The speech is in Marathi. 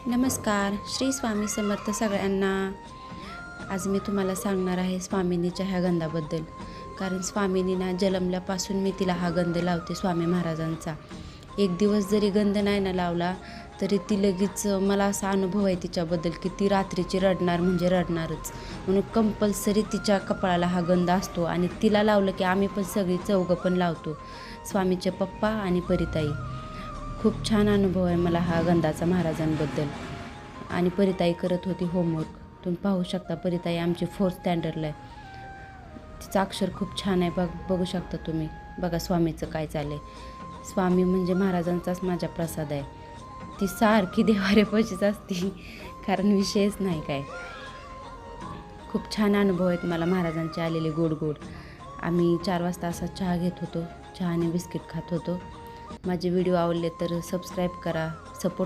नमस्कार. श्री स्वामी समर्थ सगळ्यांना. आज मी तुम्हाला सांगणार आहे स्वामिनीच्या ह्या गंधाबद्दल. कारण स्वामिनीना जन्मल्यापासून मी तिला हा गंध लावते स्वामी महाराजांचा. एक दिवस जरी गंध नाही ना लावला तरी ती लगेच मला असा अनुभव आहे तिच्याबद्दल की ती रात्रीची रडणार म्हणजे रडणारच. म्हणून कंपल्सरी तिच्या कपाळाला हा गंध असतो आणि तिला लावलं की आम्ही पण सगळी चौघं पण लावतो, स्वामीचे पप्पा आणि परिताई. खूप छान अनुभव आहे मला हा गंधाचा महाराजांबद्दल. आणि परिताई करत होती होमवर्क. तुम्ही पाहू शकता परिताई आमची 4th स्टँडर्डला आहे. तिचं अक्षर खूप छान आहे. बघू शकता तुम्ही. बघा स्वामीचं काय चाललं आहे. स्वामी म्हणजे महाराजांचाच माझा प्रसाद आहे. ती सारखी देवाऱ्यापाशीच असती, कारण विषयच नाही काय. खूप छान अनुभव आहेत मला महाराजांचे आलेले गोड गोड. आम्ही 4 वाजता असा चहा घेत होतो, चहा आणि बिस्किट खात होतो. माझे व्हिडिओ आवडले तर सबस्क्राईब करा, सपोर्ट